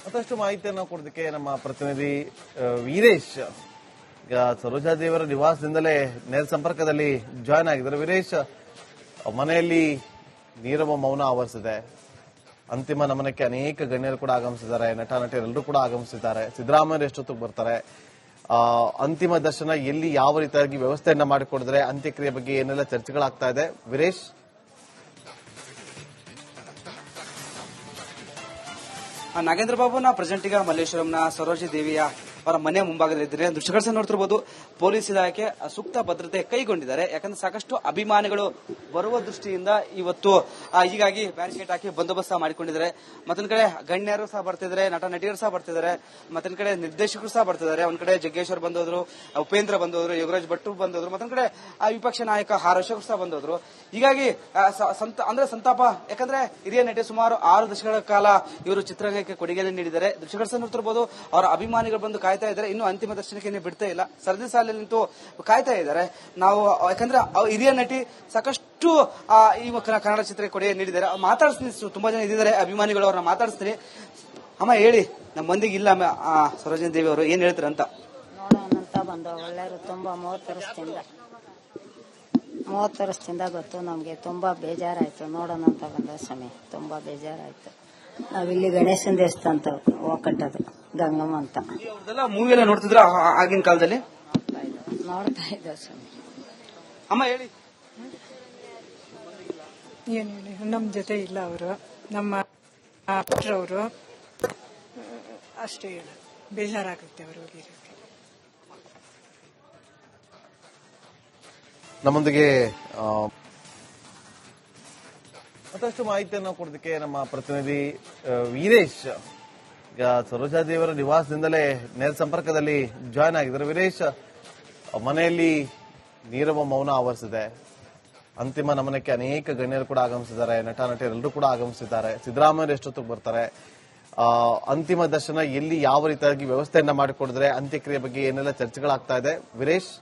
ಮತ್ತಷ್ಟು ಮಾಹಿತಿಯನ್ನು ಕೊಡೋದಕ್ಕೆ ನಮ್ಮ ಪ್ರತಿನಿಧಿ ವೀರೇಶ್ ಈಗ ಸರೋಜಾದೇವರ ನಿವಾಸದಿಂದಲೇ ನೇರ ಸಂಪರ್ಕದಲ್ಲಿ ಜಾಯ್ನ್ ಆಗಿದ್ದಾರೆ. ವೀರೇಶ್, ಮನೆಯಲ್ಲಿ ನೀರವ ಮೌನ ಆವರಿಸಿದೆ. ಅಂತಿಮ ನಮನಕ್ಕೆ ಅನೇಕ ಗಣ್ಯರು ಕೂಡ ಆಗಮಿಸಿದ್ದಾರೆ, ನಟ ನಟಿಯರೆಲ್ಲರೂ ಕೂಡ ಆಗಮಿಸಿದ್ದಾರೆ. ಸಿದ್ದರಾಮಯ್ಯ ಎಷ್ಟೊತ್ತಿಗೆ ಬರ್ತಾರೆ, ಅಂತಿಮ ದರ್ಶನ ಎಲ್ಲಿ ಯಾವ ರೀತಿಯಾಗಿ ವ್ಯವಸ್ಥೆಯನ್ನ ಮಾಡಿಕೊಡಿದ್ರೆ, ಅಂತ್ಯಕ್ರಿಯೆ ಬಗ್ಗೆ ಏನೆಲ್ಲ ಚರ್ಚೆಗಳಾಗ್ತಾ ಇದೆ ವೀರೇಶ್? ನಾಗೇಂದ್ರ ಬಾಬುನ ಪ್ರೆಸೆಂಟ್ ಈಗ ಮಲ್ಲೇಶ್ವರಂನ ಸರೋಜಿ ದೇವಿಯ ಅವರ ಮನೆ ಮುಂಭಾಗದಲ್ಲಿದ್ದಾರೆ. ದೃಶ್ಯಗಳನ್ನು ನೋಡ್ತಿರಬಹುದು. ಪೊಲೀಸ್ ಇಲಾಖೆ ಸೂಕ್ತ ಭದ್ರತೆ ಕೈಗೊಂಡಿದ್ದಾರೆ. ಯಾಕಂದ್ರೆ ಸಾಕಷ್ಟು ಅಭಿಮಾನಿಗಳು ಬರುವ ದೃಷ್ಟಿಯಿಂದ ಇವತ್ತು ಹೀಗಾಗಿ ಬ್ಯಾರಿಕೇಡ್ ಹಾಕಿ ಬಂದೋಬಸ್ತ್ ಮಾಡಿಕೊಂಡಿದ್ದಾರೆ. ಮತ್ತೊಂದ್ ಕಡೆ ಗಣ್ಯರು ಸಹ ಬರ್ತಿದ್ದಾರೆ, ನಟ ನಟಿಯರು ಸಹ ಬರ್ತಿದ್ದಾರೆ, ಮತ್ತೊಂದ್ ಕಡೆ ನಿರ್ದೇಶಕರು ಸಹ ಬರ್ತಿದ್ದಾರೆ. ಒಂದ್ ಕಡೆ ಜಗ್ಗೇಶ್ವರ್ ಬಂದೋದ್ರು, ಉಪೇಂದ್ರ ಬಂದೋದ್ರು, ಯೋಗರಾಜ್ ಭಟ್ ಬಂದೋದ್ರು, ಮತ್ತೊಂದ್ ಕಡೆ ವಿಪಕ್ಷ ನಾಯಕ ಆರ್ ಅಶೋಕ್ ಸಹ ಬಂದೋದ್ರು. ಹೀಗಾಗಿ ಸಂತಾಪ, ಯಾಕಂದ್ರೆ ಹಿರಿಯ ನಟಿ ಸುಮಾರು 6 ದಶಕಗಳ ಕಾಲ ಇವರು ಚಿತ್ರರಂಗಕ್ಕೆ ಕೊಡುಗೆಯನ್ನು ನೀಡಿದ್ದಾರೆ. ದೃಶ್ಯಗಳನ್ನು ನೋಡ್ತಿರಬಹುದು. ಅವರ ಅಭಿಮಾನಿಗಳು ಬಂದು ಕಾಯ್ತಾ ಇದ್ದಾರೆ. ಇನ್ನು ಅಂತಿಮ ದರ್ಶನಕ್ಕೆ ಬಿಡ್ತಾ ಇಲ್ಲ, ಸರದಿ ಸಾಲಿನಲ್ಲಿ ನಿಂತು ಕಾಯ್ತಾ ಇದ್ದಾರೆ. ನಾವು ಯಾಕಂದ್ರೆ ಹಿರಿಯ ನಟಿ ಸಾಕಷ್ಟು ಈ ಕನ್ನಡ ಚಿತ್ರಕ್ಕೆ ಕೊಡುಗೆ ನೀಡಿದ್ದಾರೆ. ಮಾತಾಡಿಸ್ತೀನಿ, ತುಂಬಾ ಜನ ಇದ್ದಾರೆ ಅಭಿಮಾನಿಗಳು, ಅವ್ರನ್ನ ಮಾತಾಡಿಸ್ತೀನಿ. ಅಮ್ಮ ಹೇಳಿ, ನಮ್ಮ ಮಂದಿಗೆ ಇಲ್ಲ ಸರೋಜಿನಿ ದೇವಿ ಅವರು ಏನ್ ಹೇಳ್ತಾರಂತ ನೋಡೋಣಂತ ಬಂದು ಒಳ್ಳೆಯವರು. ತುಂಬಾ 30 ವರ್ಷದಿಂದ ಗೊತ್ತು ನಮ್ಗೆ. ತುಂಬಾ ಬೇಜಾರಾಯ್ತು ನೋಡೋಣಂತ ಬಂದ ಸ್ವಾಮಿ. ತುಂಬಾ ಬೇಜಾರಾಯ್ತು. ನಾವಿಲ್ಲಿ ಗಣೇಶನ ದೇವಸ್ಥಾನ ಹೋಗಟ್ಟದು ಗಂಗಮ್ಮ ಅಂತ. ಮೂವಿ ಎಲ್ಲ ನೋಡ್ತಿದ್ರ ಆಗಿನ ಕಾಲದಲ್ಲಿ? ನೋಡ್ತಾ ಇದ್ದ ಸ್ವಾಮಿ. ಅಮ್ಮ ಹೇಳಿ. ಏನು ಹೇಳಿ, ನಮ್ಮ ಜೊತೆ ಇಲ್ಲ ಅವರು, ನಮ್ಮ ಪುಟ್ರವರು ಅಷ್ಟೇ. ಹೇಳ ಬೇಜಾರಾಗುತ್ತೆ ಅವರು ಹೋಗಿರೋಕ್ಕೆ. ನಮ್ಮೊಂದಿಗೆ ಮತ್ತಷ್ಟು ಮಾಹಿತಿಯನ್ನು ಕೊಡೋದಕ್ಕೆ ನಮ್ಮ ಪ್ರತಿನಿಧಿ ವೀರೇಶ್ ಈಗ ಸರೋಜಾದೇವರ ನಿವಾಸದಿಂದಲೇ ನೇರ ಸಂಪರ್ಕದಲ್ಲಿ ಜಾಯ್ನ್ ಆಗಿದ್ದಾರೆ. ವೀರೇಶ್, ಮನೆಯಲ್ಲಿ ನೀರವ ಮೌನ ಆವರಿಸಿದೆ. ಅಂತಿಮ ನಮನಕ್ಕೆ ಅನೇಕ ಗಣ್ಯರು ಕೂಡ ಆಗಮಿಸಿದ್ದಾರೆ, ನಟ ನಟಿಯರೆಲ್ಲರೂ ಕೂಡ ಆಗಮಿಸಿದ್ದಾರೆ. ಸಿದ್ದರಾಮಯ್ಯ ಎಷ್ಟೊತ್ತಿಗೆ ಬರ್ತಾರೆ, ಅಂತಿಮ ದರ್ಶನ ಎಲ್ಲಿ ಯಾವ ರೀತಿಯಾಗಿ ವ್ಯವಸ್ಥೆಯನ್ನ ಮಾಡಿಕೊಡಿದ್ರೆ, ಅಂತ್ಯಕ್ರಿಯೆ ಬಗ್ಗೆ ಏನೆಲ್ಲ ಚರ್ಚೆಗಳಾಗ್ತಾ ಇದೆ ವೀರೇಶ್?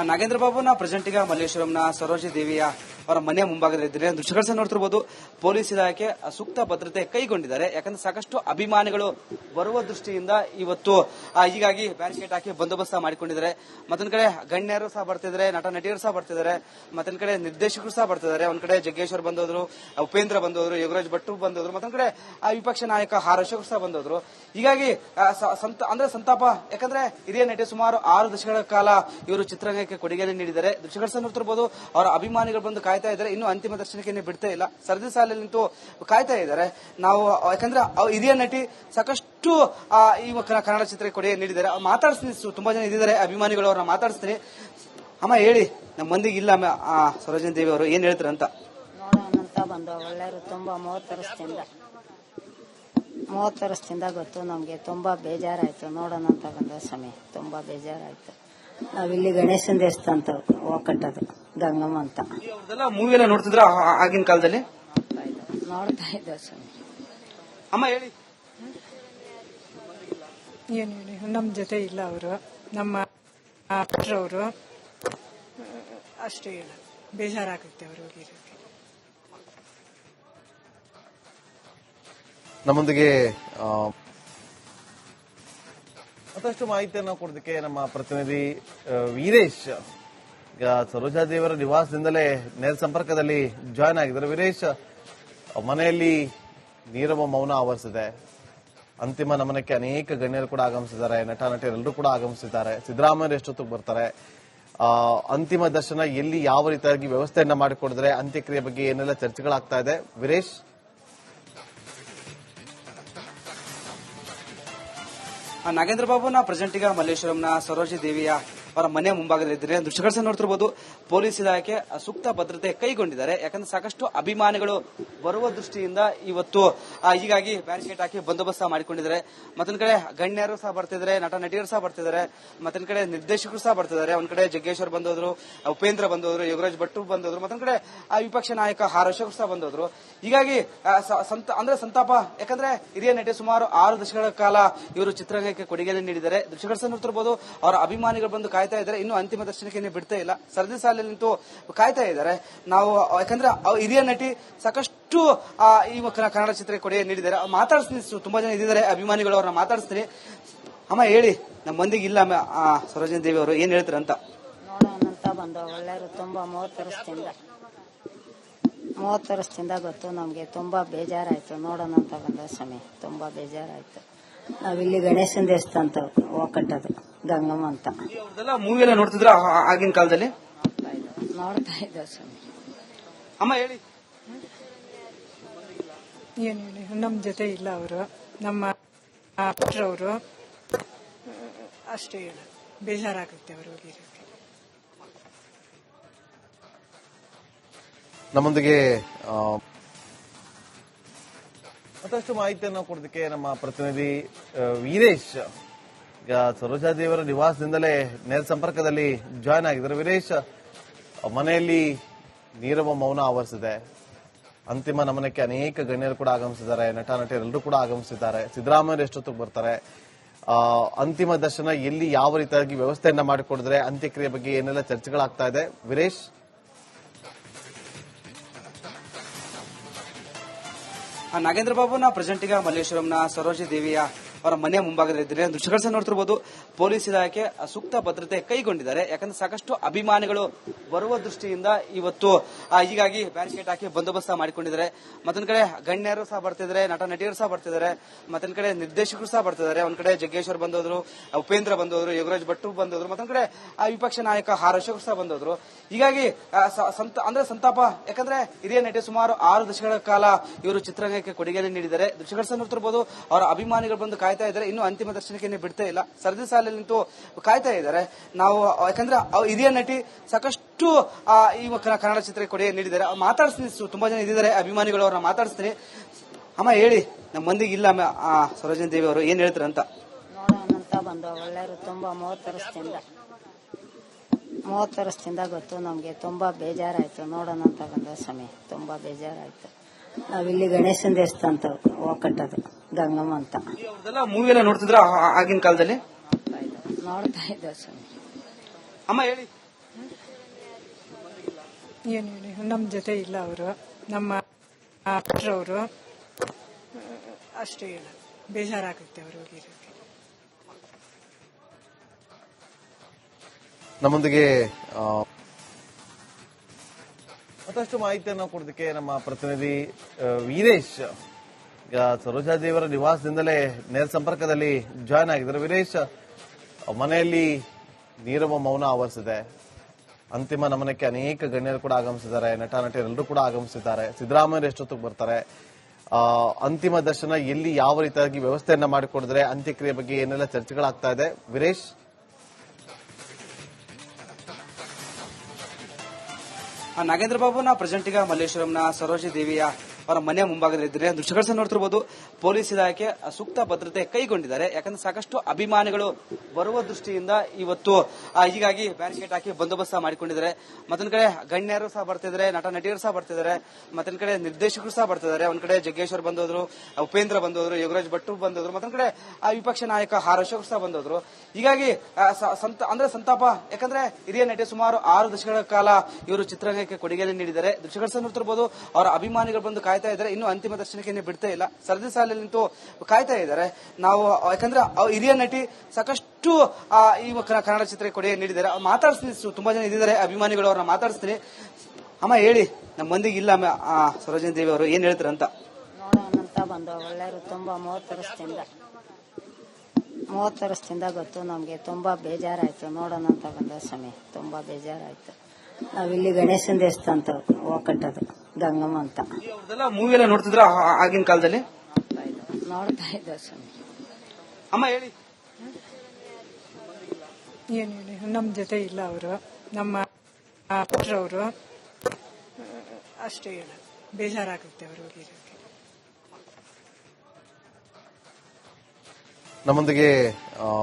ನಾಗೇಂದ್ರ ಬಾಬುನ ಪ್ರೆಸೆಂಟ್ ಈಗ ಮಲ್ಲೇಶ್ವರಂನ ಸರೋಜಿ ದೇವಿಯ ಅವರ ಮನೆ ಮುಂಭಾಗದಲ್ಲಿದ್ದಾರೆ. ದೃಶ್ಯಗಳನ್ನು ನೋಡ್ತಿರಬಹುದು. ಪೊಲೀಸ್ ಇಲಾಖೆ ಸೂಕ್ತ ಭದ್ರತೆ ಕೈಗೊಂಡಿದ್ದಾರೆ. ಯಾಕಂದ್ರೆ ಸಾಕಷ್ಟು ಅಭಿಮಾನಿಗಳು ಬರುವ ದೃಷ್ಟಿಯಿಂದ ಇವತ್ತು ಹೀಗಾಗಿ ಬ್ಯಾರಿಕೇಡ್ ಹಾಕಿ ಬಂದೋಬಸ್ತ್ ಮಾಡಿಕೊಂಡಿದ್ದಾರೆ. ಮತ್ತೊಂದ್ ಕಡೆ ಗಣ್ಯರು ಸಹ ಬರ್ತಿದ್ದಾರೆ, ನಟ ನಟಿಯರು ಸಹ ಬರ್ತಿದ್ದಾರೆ, ಮತ್ತೊಂದ್ ಕಡೆ ನಿರ್ದೇಶಕರು ಸಹ ಬರ್ತಿದ್ದಾರೆ. ಒಂದ್ ಕಡೆ ಜಗ್ಗೇಶ್ವರ್ ಬಂದೋದ್ರು, ಉಪೇಂದ್ರ ಬಂದೋದ್ರು, ಯೋಗರಾಜ್ ಭಟ್ ಬಂದೋದ್ರು, ಮತ್ತೊಂದ್ ಕಡೆ ವಿಪಕ್ಷ ನಾಯಕ ಆರ್ ಅಶೋಕ್ ಸಹ ಬಂದೋದ್ರು. ಹೀಗಾಗಿ ಸಂತಾಪ, ಯಾಕಂದ್ರೆ ಹಿರಿಯ ನಟಿ ಸುಮಾರು 6 ದಶಕಗಳ ಕಾಲ ಇವರು ಚಿತ್ರರಂಗಕ್ಕೆ ಕೊಡುಗೆಯನ್ನು ನೀಡಿದ್ದಾರೆ. ದೃಶ್ಯಗಳನ್ನು ನೋಡ್ತಿರಬಹುದು. ಅವರ ಅಭಿಮಾನಿಗಳು ಬಂದು ಕಾಯ್ತಾ ಇದ್ದಾರೆ. ಇನ್ನು ಅಂತಿಮ ದರ್ಶನಕ್ಕೆ ಬಿಡ್ತಾ ಇಲ್ಲ, ಸರದಿ ಸಾಲಿನಲ್ಲಿ ನಿಂತು ಕಾಯ್ತಾ ಇದ್ದಾರೆ. ನಾವು ಯಾಕಂದ್ರೆ ಹಿರಿಯ ನಟಿ ಸಾಕಷ್ಟು ಈ ಕನ್ನಡ ಚಿತ್ರಕ್ಕೆ ಕೊಡುಗೆ ನೀಡಿದ್ದಾರೆ. ಮಾತಾಡಿಸ್ತೀನಿ, ತುಂಬಾ ಜನ ಇದ್ದಾರೆ ಅಭಿಮಾನಿಗಳು, ಅವ್ರನ್ನ ಮಾತಾಡಿಸ್ತೀನಿ. ಅಮ್ಮ ಹೇಳಿ, ನಮ್ಮ ಮಂದಿಗೆ ಇಲ್ಲ ಸರೋಜಿನಿ ದೇವಿ ಅವರು ಏನ್ ಹೇಳ್ತಾರಂತ ನೋಡೋಣಂತ ಬಂದು ಒಳ್ಳೆಯವರು. ತುಂಬಾ 30 ವರ್ಷದಿಂದ ಗೊತ್ತು ನಮ್ಗೆ. ತುಂಬಾ ಬೇಜಾರಾಯ್ತು ನೋಡೋಣಂತ ಬಂದ ಸ್ವಾಮಿ. ತುಂಬಾ ಬೇಜಾರಾಯ್ತು. ನಾವಿಲ್ಲಿ ಗಣೇಶನ ದೇವಸ್ಥಾನ ಹೋಗಟ್ಟದು ಗಂಗಮ್ಮ ಅಂತ. ಮೂವಿ ಎಲ್ಲ ನೋಡ್ತಿದ್ರ ಆಗಿನ ಕಾಲದಲ್ಲಿ? ನೋಡ್ತಾ ಇದ್ದ ಸ್ವಾಮಿ. ಅಮ್ಮ ಹೇಳಿ. ಏನು ಹೇಳಿ, ನಮ್ಮ ಜೊತೆ ಇಲ್ಲ ಅವರು, ನಮ್ಮ ಪುಟ್ರವರು ಅಷ್ಟೇ. ಹೇಳ ಬೇಜಾರಾಗುತ್ತೆ ಅವರು ಹೋಗಿರೋಕ್ಕೆ. ನಮ್ಮೊಂದಿಗೆ ಮತ್ತಷ್ಟು ಮಾಹಿತಿಯನ್ನು ಕೊಡೋದಕ್ಕೆ ನಮ್ಮ ಪ್ರತಿನಿಧಿ ವೀರೇಶ್ ಈಗ ಸರೋಜಾದೇವರ ನಿವಾಸದಿಂದಲೇ ನೇರ ಸಂಪರ್ಕದಲ್ಲಿ ಜಾಯ್ನ್ ಆಗಿದ್ದಾರೆ. ವೀರೇಶ್, ಮನೆಯಲ್ಲಿ ನೀರವ ಮೌನ ಆವರಿಸಿದೆ. ಅಂತಿಮ ನಮನಕ್ಕೆ ಅನೇಕ ಗಣ್ಯರು ಕೂಡ ಆಗಮಿಸಿದ್ದಾರೆ, ನಟ ನಟಿಯರೆಲ್ಲರೂ ಕೂಡ ಆಗಮಿಸಿದ್ದಾರೆ. ಸಿದ್ದರಾಮಯ್ಯ ಎಷ್ಟೊತ್ತಿಗೆ ಬರ್ತಾರೆ, ಅಂತಿಮ ದರ್ಶನ ಎಲ್ಲಿ ಯಾವ ರೀತಿಯಾಗಿ ವ್ಯವಸ್ಥೆಯನ್ನ ಮಾಡಿಕೊಡಿದ್ರೆ, ಅಂತ್ಯಕ್ರಿಯೆ ಬಗ್ಗೆ ಏನೆಲ್ಲ ಚರ್ಚೆಗಳಾಗ್ತಾ ಇದೆ ವೀರೇಶ್? ನಾಗೇಂದ್ರ ಬಾಬುನ ಪ್ರೆಸೆಂಟ್ ಈಗ ಮಲ್ಲೇಶ್ವರಂನ ಸರೋಜಿ ದೇವಿಯ ಅವರ ಮನೆ ಮುಂಭಾಗದಲ್ಲಿದ್ದಾರೆ. ದೃಶ್ಯಗಳನ್ನು ನೋಡ್ತಿರಬಹುದು. ಪೊಲೀಸ್ ಇಲಾಖೆ ಸೂಕ್ತ ಭದ್ರತೆ ಕೈಗೊಂಡಿದ್ದಾರೆ. ಯಾಕಂದ್ರೆ ಸಾಕಷ್ಟು ಅಭಿಮಾನಿಗಳು ಬರುವ ದೃಷ್ಟಿಯಿಂದ ಇವತ್ತು ಹೀಗಾಗಿ ಬ್ಯಾರಿಕೇಡ್ ಹಾಕಿ ಬಂದೋಬಸ್ತ್ ಮಾಡಿಕೊಂಡಿದ್ದಾರೆ. ಮತ್ತೊಂದ್ ಕಡೆ ಗಣ್ಯರು ಸಹ ಬರ್ತಿದ್ದಾರೆ, ನಟ ನಟಿಯರು ಸಹ ಬರ್ತಿದ್ದಾರೆ, ಮತ್ತೊಂದ್ ಕಡೆ ನಿರ್ದೇಶಕರು ಸಹ ಬರ್ತಿದ್ದಾರೆ. ಒಂದ್ ಕಡೆ ಜಗ್ಗೇಶ್ವರ್ ಬಂದೋದ್ರು, ಉಪೇಂದ್ರ ಬಂದೋದ್ರು, ಯೋಗರಾಜ್ ಭಟ್ ಬಂದೋದ್ರು, ಮತ್ತೊಂದ್ ಕಡೆ ವಿಪಕ್ಷ ನಾಯಕ ಆರ್ ಅಶೋಕ್ ಸಹ ಬಂದೋದ್ರು. ಹೀಗಾಗಿ ಸಂತಾಪ, ಯಾಕಂದ್ರೆ ಹಿರಿಯ ನಟಿ ಸುಮಾರು 6 ದಶಕಗಳ ಕಾಲ ಇವರು ಚಿತ್ರರಂಗಕ್ಕೆ ಕೊಡುಗೆಯನ್ನು ನೀಡಿದ್ದಾರೆ. ದೃಶ್ಯಗಳನ್ನು ನೋಡ್ತಿರಬಹುದು. ಅವರ ಅಭಿಮಾನಿಗಳು ಬಂದು ಕಾಯ್ತಾ ಇದ್ದಾರೆ. ಇನ್ನು ಅಂತಿಮ ದರ್ಶನಕ್ಕೆ ಬಿಡ್ತಾ ಇಲ್ಲ. ಸರದಿ ಸಾಲಿನಲ್ಲಿ ನಿಂತು ಕಾಯ್ತಾ ಇದ್ದಾರೆ. ನಾವು ಯಾಕಂದ್ರೆ ಹಿರಿಯ ನಟಿ ಸಾಕಷ್ಟು ಈ ಕನ್ನಡ ಚಿತ್ರಕ್ಕೆ ಕೊಡುಗೆ ನೀಡಿದ್ದಾರೆ. ಮಾತಾಡಿಸ್ತೀನಿ, ತುಂಬಾ ಜನ ಇದ್ದಾರೆ ಅಭಿಮಾನಿಗಳು, ಅವ್ರನ್ನ ಮಾತಾಡಿಸ್ತೀನಿ. ಅಮ್ಮ ಹೇಳಿ, ನಮ್ಮ ಮಂದಿಗೆ ಇಲ್ಲ ಸರೋಜಿನಿ ದೇವಿ ಅವರು ಏನ್ ಹೇಳ್ತಾರೆ ಅಂತ. ನೋಡೋಣಂತ ಬಂದು ಒಳ್ಳೆಯವರು ತುಂಬಾ 30 ವರ್ಷದಿಂದ ಗೊತ್ತು ನಮ್ಗೆ. ತುಂಬಾ ಬೇಜಾರಾಯ್ತು ನೋಡೋಣಂತ ಬಂದ ಸ್ವಾಮಿ. ತುಂಬಾ ಬೇಜಾರಾಯ್ತು. ನಾವಿಲ್ಲಿ ಗಣೇಶನ ದೇವಸ್ಥಾನ ಒಕ್ಕಟ್ಟದು ಗಂಗಮ್ಮ ಅಂತ ಮೂವಿ ಎಲ್ಲ ನೋಡ್ತಿದ್ರ ಆಗಿನ ಕಾಲದಲ್ಲಿ? ನೋಡ್ತಾ ಇದ್ದ ಸ್ವಾಮಿ. ಅಮ್ಮ ಹೇಳಿ, ಏನು ಹೇಳಿ, ನಮ್ಮ ಜೊತೆ ಇಲ್ಲ ಅವರು, ನಮ್ಮ ಅವರು ಅಷ್ಟೇ ಹೇಳೋದು. ಬೇಜಾರಾಗುತ್ತೆ ಅವರು ಹೋಗಿರೋಕ್ಕೆ. ನಮ್ಮೊಂದಿಗೆ ಮತ್ತಷ್ಟು ಮಾಹಿತಿಯನ್ನು ಕೊಡೋದಕ್ಕೆ ನಮ್ಮ ಪ್ರತಿನಿಧಿ ವೀರೇಶ್ ಈಗ ಸರೋಜಾದೇವರ ನಿವಾಸದಿಂದಲೇ ನೇರ ಸಂಪರ್ಕದಲ್ಲಿ ಜಾಯ್ನ್ ಆಗಿದ್ದಾರೆ. ವೀರೇಶ್, ಮನೆಯಲ್ಲಿ ನೀರವ ಮೌನ ಆವರಿಸಿದೆ. ಅಂತಿಮ ನಮನಕ್ಕೆ ಅನೇಕ ಗಣ್ಯರು ಕೂಡ ಆಗಮಿಸಿದ್ದಾರೆ, ನಟ ನಟಿಯರೆಲ್ಲರೂ ಕೂಡ ಆಗಮಿಸಿದ್ದಾರೆ. ಸಿದ್ದರಾಮಯ್ಯ ಎಷ್ಟೊತ್ತಿಗೆ ಬರ್ತಾರೆ, ಅಂತಿಮ ದರ್ಶನ ಎಲ್ಲಿ ಯಾವ ರೀತಿಯಾಗಿ ವ್ಯವಸ್ಥೆಯನ್ನ ಮಾಡಿಕೊಡಿದ್ರೆ, ಅಂತ್ಯಕ್ರಿಯೆ ಬಗ್ಗೆ ಏನೆಲ್ಲ ಚರ್ಚೆಗಳಾಗ್ತಾ ಇದೆ ವೀರೇಶ್? ನಾಗೇಂದ್ರ ಬಾಬುನ ಪ್ರೆಸೆಂಟ್ ಈಗ ಮಲ್ಲೇಶ್ವರಂನ ಸರೋಜಿನಿ ದೇವಿಯ ಅವರ ಮನೆಯ ಮುಂಭಾಗದಲ್ಲಿದ್ದಾರೆ. ದೃಶ್ಯಗಳ ನೋಡ್ತಿರಬಹುದು. ಪೊಲೀಸ್ ಇಲಾಖೆ ಸೂಕ್ತ ಭದ್ರತೆ ಕೈಗೊಂಡಿದ್ದಾರೆ. ಯಾಕಂದ್ರೆ ಸಾಕಷ್ಟು ಅಭಿಮಾನಿಗಳು ಬರುವ ದೃಷ್ಟಿಯಿಂದ ಇವತ್ತು ಹೀಗಾಗಿ ಬ್ಯಾರಿಕೇಡ್ ಹಾಕಿ ಬಂದೋಬಸ್ತ್ ಮಾಡಿಕೊಂಡಿದ್ದಾರೆ. ಮತ್ತೊಂದ್ ಕಡೆ ಗಣ್ಯರು ಸಹ ಬರ್ತಿದ್ದಾರೆ, ನಟ ನಟಿಯರು ಸಹ ಬರ್ತಿದ್ದಾರೆ, ಮತ್ತೊಂದ್ ಕಡೆ ನಿರ್ದೇಶಕರು ಸಹ ಬರ್ತಿದ್ದಾರೆ. ಒಂದ್ ಕಡೆ ಜಗ್ಗೇಶ್ವರ್ ಬಂದೋದ್ರು, ಉಪೇಂದ್ರ ಬಂದೋದ್ರು, ಯೋಗರಾಜ್ ಭಟ್ ಬಂದೋದ್ರು, ಮತ್ತೊಂದ್ ಕಡೆ ವಿಪಕ್ಷ ನಾಯಕ ಆರ್ ಅಶೋಕ್ ಸಹ ಬಂದೋದ್ರು. ಹೀಗಾಗಿ ಅಂದ್ರೆ ಸಂತಾಪ. ಯಾಕಂದ್ರೆ ಹಿರಿಯ ನಟಿ ಸುಮಾರು 6 ದಶಕಗಳ ಕಾಲ ಇವರು ಚಿತ್ರರಂಗಕ್ಕೆ ಕೊಡುಗೆಯನ್ನು ನೀಡಿದ್ದಾರೆ. ದೃಶ್ಯಗಳ ಸಹ ನೋಡ್ತಿರಬಹುದು. ಅವರ ಅಭಿಮಾನಿಗಳು ಬಂದು ಕಾಯ್ತಾ ಇದ್ದಾರೆ. ಇನ್ನು ಅಂತಿಮ ದರ್ಶನಕ್ಕೆ ಬಿಡ್ತಾ ಇಲ್ಲ. ಸರದಿ ಸಾಲಿನಲ್ಲಿ ನಿಂತು ಕಾಯ್ತಾ ಇದ್ದಾರೆ. ನಾವು ಯಾಕಂದ್ರೆ ಹಿರಿಯ ನಟಿ ಸಾಕಷ್ಟು ಈ ಕನ್ನಡ ಚಿತ್ರಕ್ಕೆ ಕೊಡುಗೆ ನೀಡಿದ್ದಾರೆ. ಮಾತಾಡಿಸ್ತೀನಿ, ತುಂಬಾ ಜನ ಇದ್ದಾರೆ ಅಭಿಮಾನಿಗಳು, ಅವ್ರನ್ನ ಮಾತಾಡಿಸ್ತೀನಿ. ಅಮ್ಮ ಹೇಳಿ, ನಮ್ಮ ಮಂದಿಗೆ ಇಲ್ಲ ಸರೋಜಿನಿ ದೇವಿ ಅವರು ಏನ್ ಹೇಳ್ತಾರೆ ಅಂತ. ನೋಡೋಣಂತ ಬಂದು ಒಳ್ಳೆಯವರು ತುಂಬಾ 30 ವರ್ಷದಿಂದ ಗೊತ್ತು ನಮ್ಗೆ. ತುಂಬಾ ಬೇಜಾರಾಯ್ತು ನೋಡೋಣಂತ ಬಂದ ಸ್ವಾಮಿ. ತುಂಬಾ ಬೇಜಾರಾಯ್ತು. ನಾವಿಲ್ಲಿ ಗಣೇಶನ ದೇವಸ್ಥಾನ ಒಕ್ಕಟ್ಟದು ಗಂಗಮ್ಮ ಅಂತ ಮೂವಿ ಎಲ್ಲ ನೋಡ್ತಿದ್ರ ಆಗಿನ ಕಾಲದಲ್ಲಿ? ನೋಡ್ತಾ ಇದ್ದ ಸ್ವಾಮಿ. ಅಮ್ಮ ಹೇಳಿ, ಏನು ಹೇಳಿ, ನಮ್ಮ ಜೊತೆ ಇಲ್ಲ ಅವರು, ನಮ್ಮ ಅವರು ಅಷ್ಟೇ ಹೇಳೋದು. ಬೇಜಾರಾಗುತ್ತೆ ಅವರು ಹೋಗಿರೋಕ್ಕೆ. ನಮ್ಮೊಂದಿಗೆ ಮತ್ತಷ್ಟು ಮಾಹಿತಿಯನ್ನು ಕೊಡೋದಕ್ಕೆ ನಮ್ಮ ಪ್ರತಿನಿಧಿ ವೀರೇಶ್ ಈಗ ಸರೋಜಾದೇವರ ನಿವಾಸದಿಂದಲೇ ನೇರ ಸಂಪರ್ಕದಲ್ಲಿ ಜಾಯ್ನ್ ಆಗಿದ್ದಾರೆ. ವೀರೇಶ್, ಮನೆಯಲ್ಲಿ ನೀರವ ಮೌನ ಆವರಿಸಿದೆ. ಅಂತಿಮ ನಮನಕ್ಕೆ ಅನೇಕ ಗಣ್ಯರು ಕೂಡ ಆಗಮಿಸಿದ್ದಾರೆ, ನಟ ನಟಿಯರೆಲ್ಲರೂ ಕೂಡ ಆಗಮಿಸಿದ್ದಾರೆ. ಸಿದ್ದರಾಮಯ್ಯ ಎಷ್ಟೊತ್ತಿಗೆ ಬರ್ತಾರೆ, ಅಂತಿಮ ದರ್ಶನ ಎಲ್ಲಿ ಯಾವ ರೀತಿಯಾಗಿ ವ್ಯವಸ್ಥೆಯನ್ನ ಮಾಡಿಕೊಡಿದ್ರೆ, ಅಂತ್ಯಕ್ರಿಯೆ ಬಗ್ಗೆ ಏನೆಲ್ಲ ಚರ್ಚೆಗಳಾಗ್ತಾ ಇದೆ ವೀರೇಶ್? ನಾಗೇಂದ್ರ ಬಾಬುನ ಪ್ರೆಸೆಂಟ್ ಈಗ ಮಲ್ಲೇಶ್ವರಂನ ಸರೋಜಿನಿ ದೇವಿಯ ಅವರ ಮನೆಯ ಮುಂಭಾಗದಲ್ಲಿದ್ದಾರೆ. ದೃಶ್ಯಗಳ ಸಹ ನೋಡ್ತಿರಬಹುದು. ಪೊಲೀಸ್ ಇಲಾಖೆ ಸೂಕ್ತ ಭದ್ರತೆ ಕೈಗೊಂಡಿದ್ದಾರೆ. ಯಾಕಂದ್ರೆ ಸಾಕಷ್ಟು ಅಭಿಮಾನಿಗಳು ಬರುವ ದೃಷ್ಟಿಯಿಂದ ಇವತ್ತು ಹೀಗಾಗಿ ಬ್ಯಾರಿಕೇಡ್ ಹಾಕಿ ಬಂದೋಬಸ್ತ್ ಮಾಡಿಕೊಂಡಿದ್ದಾರೆ. ಮತ್ತೊಂದ್ ಕಡೆ ಗಣ್ಯರು ಸಹ ಬರ್ತಿದ್ದಾರೆ, ನಟ ನಟಿಯರು ಸಹ ಬರ್ತಿದ್ದಾರೆ, ಮತ್ತೊಂದ್ ಕಡೆ ನಿರ್ದೇಶಕರು ಸಹ ಬರ್ತಿದ್ದಾರೆ. ಒಂದ್ ಕಡೆ ಜಗ್ಗೇಶ್ವರ್ ಬಂದೋದ್ರು, ಉಪೇಂದ್ರ ಬಂದೋದ್ರು, ಯೋಗರಾಜ್ ಭಟ್ ಬಂದೋದ್ರು, ಮತ್ತೊಂದ್ ಕಡೆ ವಿಪಕ್ಷ ನಾಯಕ ಆರ್ ಅಶೋಕ್ ಸಹ ಬಂದೋದ್ರು. ಹೀಗಾಗಿ ಅಂದ್ರೆ ಸಂತಾಪ. ಯಾಕಂದ್ರೆ ಹಿರಿಯ ನಟಿ ಸುಮಾರು 6 ದಶಕಗಳ ಕಾಲ ಇವರು ಚಿತ್ರರಂಗಕ್ಕೆ ಕೊಡುಗೆಯನ್ನು ನೀಡಿದ್ದಾರೆ. ದೃಶ್ಯಗಳ ಸಹ ನೋಡ್ತಿರಬಹುದು. ಅವರ ಅಭಿಮಾನಿಗಳು ಬಂದು ಕಾಯ್ತಾ ಇದ್ದಾರೆ. ಇನ್ನು ಅಂತಿಮ ದರ್ಶನಕ್ಕೆ ಬಿಡ್ತಾ ಇಲ್ಲ. ಸರದಿ ಸಾಲಿನಲ್ಲಿ ನಿಂತು ಕಾಯ್ತಾ ಇದ್ದಾರೆ. ನಾವು ಯಾಕಂದ್ರೆ ಹಿರಿಯ ನಟಿ ಸಾಕಷ್ಟು ಈ ಕನ್ನಡ ಚಿತ್ರಕ್ಕೆ ಕೊಡುಗೆ ನೀಡಿದ್ದಾರೆ. ಮಾತಾಡಿಸ್ತೀನಿ, ತುಂಬಾ ಜನ ಇದ್ದಾರೆ ಅಭಿಮಾನಿಗಳು, ಅವ್ರನ್ನ ಮಾತಾಡಿಸ್ತೀನಿ. ಅಮ್ಮ ಹೇಳಿ, ನಮ್ಮ ಮಂದಿಗೆ ಇಲ್ಲ ಸರೋಜಿನಿ ದೇವಿ ಅವರು ಏನ್ ಹೇಳ್ತಾರೆ ಅಂತ. ನೋಡೋಣಂತ ಬಂದು ಒಳ್ಳೆಯವರು ತುಂಬಾ 30 ವರ್ಷದಿಂದ ಗೊತ್ತು ನಮ್ಗೆ. ತುಂಬಾ ಬೇಜಾರಾಯ್ತು ನೋಡೋಣಂತ ಬಂದ ಸ್ವಾಮಿ. ತುಂಬಾ ಬೇಜಾರಾಯ್ತು. ನಾವಿಲ್ಲಿ ಗಣೇಶನ ದೇವಸ್ಥಾನ ಒಕ್ಕಟ್ಟದು ಗಂಗಮ್ಮ ಅಂತ ಮೂವಿ ಎಲ್ಲ ನೋಡ್ತಿದ್ರ ಆಗಿನ ಕಾಲದಲ್ಲಿ? ನೋಡ್ತಾ ಇದ್ದ ಸ್ವಾಮಿ. ಅಮ್ಮ ಹೇಳಿ, ಏನು ಹೇಳಿ, ನಮ್ಮ ಜೊತೆ ಇಲ್ಲ ಅವರು, ನಮ್ಮ ಅವರು ಅಷ್ಟೇ ಹೇಳೋದು. ಬೇಜಾರಾಗುತ್ತೆ ಅವರು ಹೋಗಿರೋಕ್ಕೆ. ನಮ್ಮೊಂದಿಗೆ